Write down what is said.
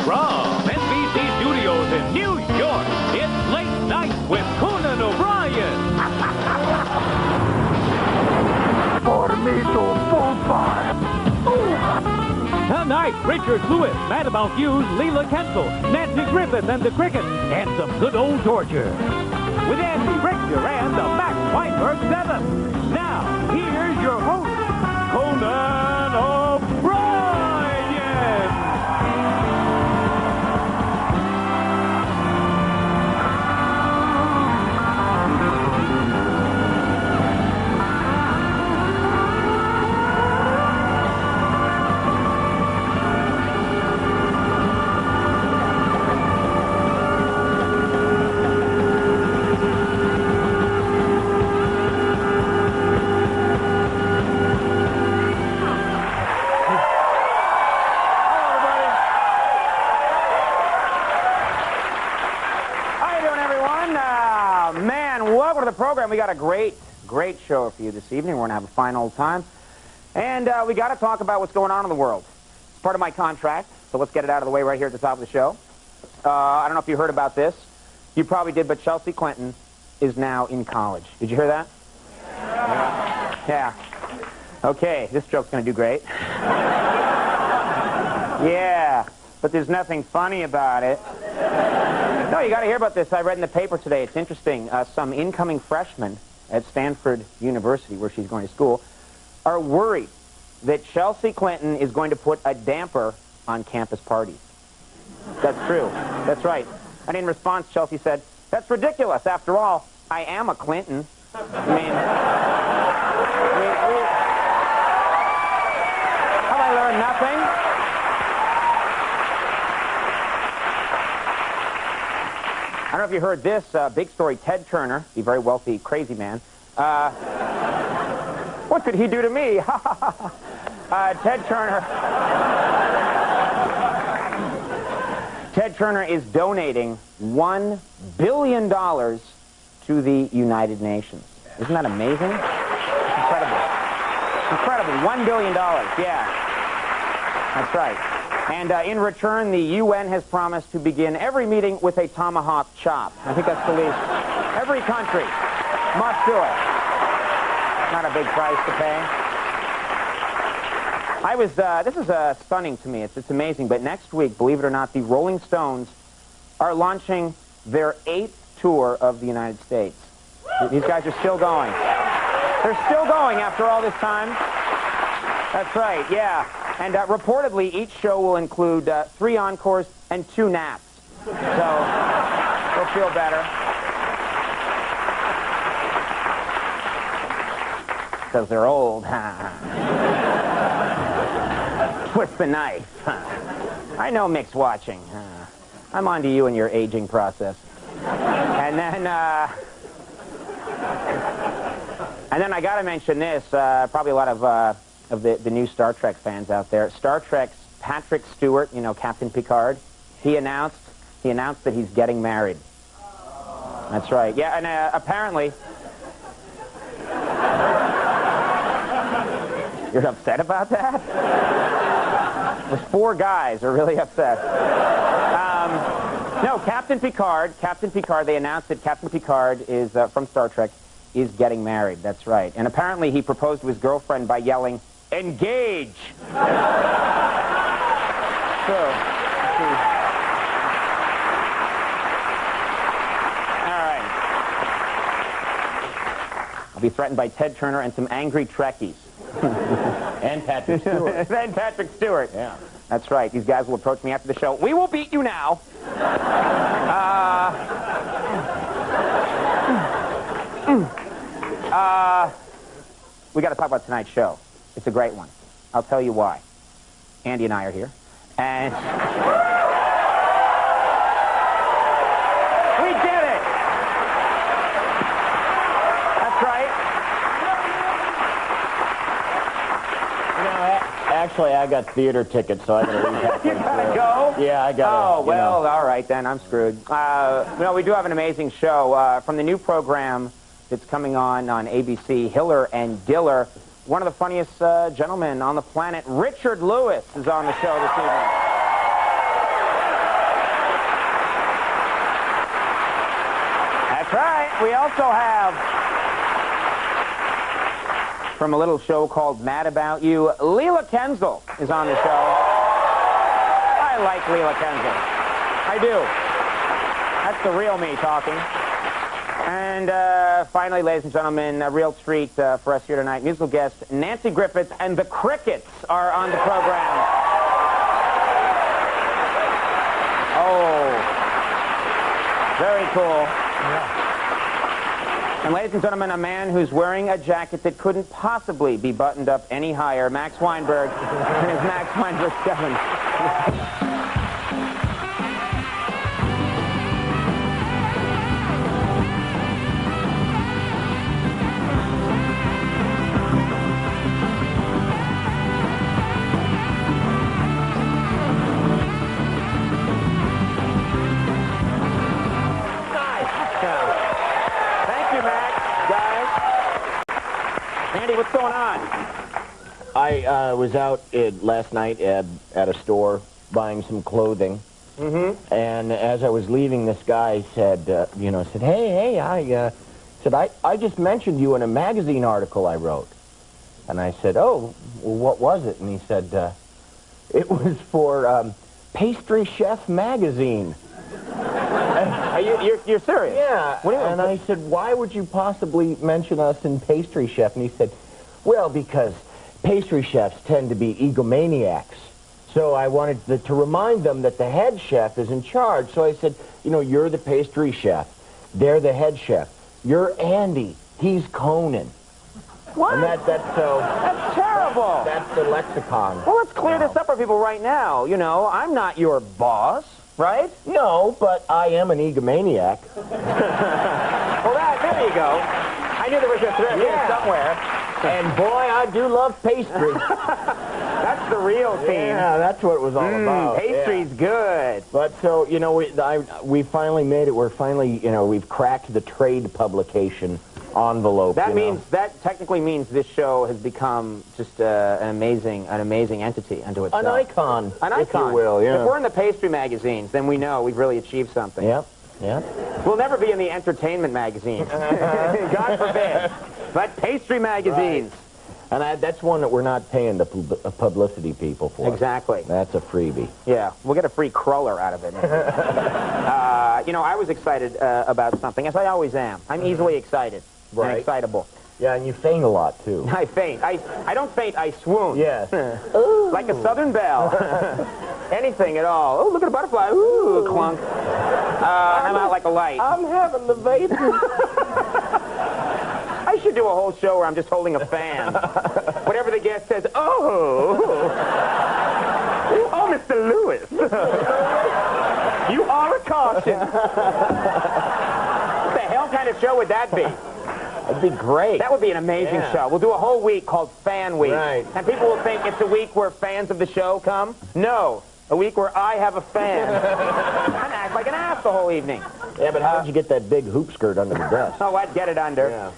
From NBC Studios in New York, it's Late Night with Conan O'Brien. Formido full fire. Tonight, Richard Lewis, Madame Hughes, Leela Kensel, Nancy Griffith and the Crickets, and some good old torture. With Andy Richter and the Max Weinberg 7. Now, here's your host, Conan O'Brien. Welcome to the program. We got a great show for you this evening. We're going to have a fine old time. And we got to talk about what's going on in the world. It's part of my contract, so let's get it out of the way right here at the top of the show. I don't know if you heard about this. You probably did, but Chelsea Clinton is now in college. Did you hear that? Yeah. Okay, this joke's going to do great. Yeah, but there's nothing funny about it. No, you got to hear about this. I read in the paper today. It's interesting. Some incoming freshmen at Stanford University, where she's going to school, are worried that Chelsea Clinton is going to put a damper on campus parties. That's true. That's right. And in response, Chelsea said, "That's ridiculous. After all, I am a Clinton." Have I learned nothing? I don't know if you heard this big story. Ted Turner, the very wealthy, crazy man. What could he do to me? Ted Turner is donating $1 billion to the United Nations. Isn't that amazing? Incredible. Incredible. $1 billion. Yeah. That's right. And in return, the UN has promised to begin every meeting with a tomahawk chop. I think that's the least. Every country must do it. Not a big price to pay. This is stunning to me. It's amazing. But next week, believe it or not, the Rolling Stones are launching their 8th tour of the United States. These guys are still going. They're still going after all this time. That's right, yeah. And reportedly, each show will include 3 encores and 2 naps. So, we'll feel better. Because they're old, huh? Twist the knife. I know Mick's watching. I'm on to you and your aging process. And then I got to mention this. Probably a lot of the new Star Trek fans out there. Star Trek's Patrick Stewart, you know, Captain Picard, he announced that he's getting married. That's right. Yeah, and apparently... You're upset about that? Those 4 guys are really upset. No, Captain Picard, they announced that Captain Picard is, from Star Trek, is getting married. That's right. And apparently he proposed to his girlfriend by yelling, "Engage!" I'll be threatened by Ted Turner and some angry Trekkies. And Patrick Stewart. And Patrick Stewart. Yeah. That's right. These guys will approach me after the show. "We will beat you now." We got to talk about tonight's show. It's a great one. I'll tell you why. Andy and I are here. And... we did it! That's right. You know, actually, I got theater tickets, so I got to leave halfway You gotta go? Yeah, I got to. Oh, well, all right, then. I'm screwed. No, we do have an amazing show. From the new program that's coming on ABC, Hiller and Diller, one of the funniest gentlemen on the planet, Richard Lewis, is on the show this evening. We also have, from a little show called Mad About You, Leela Kenzle is on the show. I like Leela Kenzle. I do. That's the real me talking. And finally, ladies and gentlemen, a real treat for us here tonight. Musical guest Nancy Griffith and the Crickets are on the program. Oh, very cool. Yeah. And ladies and gentlemen, a man who's wearing a jacket that couldn't possibly be buttoned up any higher, Max Weinberg, and his Max Weinberg 7. Andy, what's going on? I was out last night at a store buying some clothing. Mm-hmm. And as I was leaving, this guy said, hey, I just mentioned you in a magazine article I wrote. And I said, oh, well, what was it? And he said, it was for Pastry Chef magazine. You're serious? Yeah. And I said, why would you possibly mention us in Pastry Chef? And he said, well, because pastry chefs tend to be egomaniacs. So I wanted to remind them that the head chef is in charge. So I said, you're the pastry chef. They're the head chef. You're Andy. He's Conan. What? And that's terrible. That's the lexicon. Well, let's clear this up for people right now. I'm not your boss. Right? No, but I am an egomaniac. Well, there you go. I knew there was a thread here somewhere. And boy, I do love pastry. That's the real theme. Yeah, that's what it was all about. Pastry's good. But so, we finally made it. We're finally, we've cracked the trade publication envelope. That technically means this show has become just an amazing entity unto itself. An icon, if you will. Yeah. If we're in the pastry magazines, then we know we've really achieved something. Yep. Yeah. We'll never be in the entertainment magazines. God forbid. But pastry magazines. Right. And that's one that we're not paying the publicity people for. Exactly. That's a freebie. Yeah, we'll get a free cruller out of it. I was excited about something, as I always am. I'm easily excited. Right. And excitable. Yeah, and you faint a lot, too. I faint. I don't faint, I swoon. Yes. Like a Southern belle. Anything at all. Oh, look at a butterfly. Ooh, clunk. I'm out like a light. I'm having the vapors. I should do a whole show where I'm just holding a fan. Whatever the guest says, oh, Mr. Lewis. You are a caution. What the hell kind of show would that be? That'd be great. That would be an amazing show. We'll do a whole week called Fan Week. Right. And people will think it's a week where fans of the show come. No. A week where I have a fan. And act like an ass the whole evening. Yeah, but how did you get that big hoop skirt under the dress? Oh, I'd get it under. Yeah.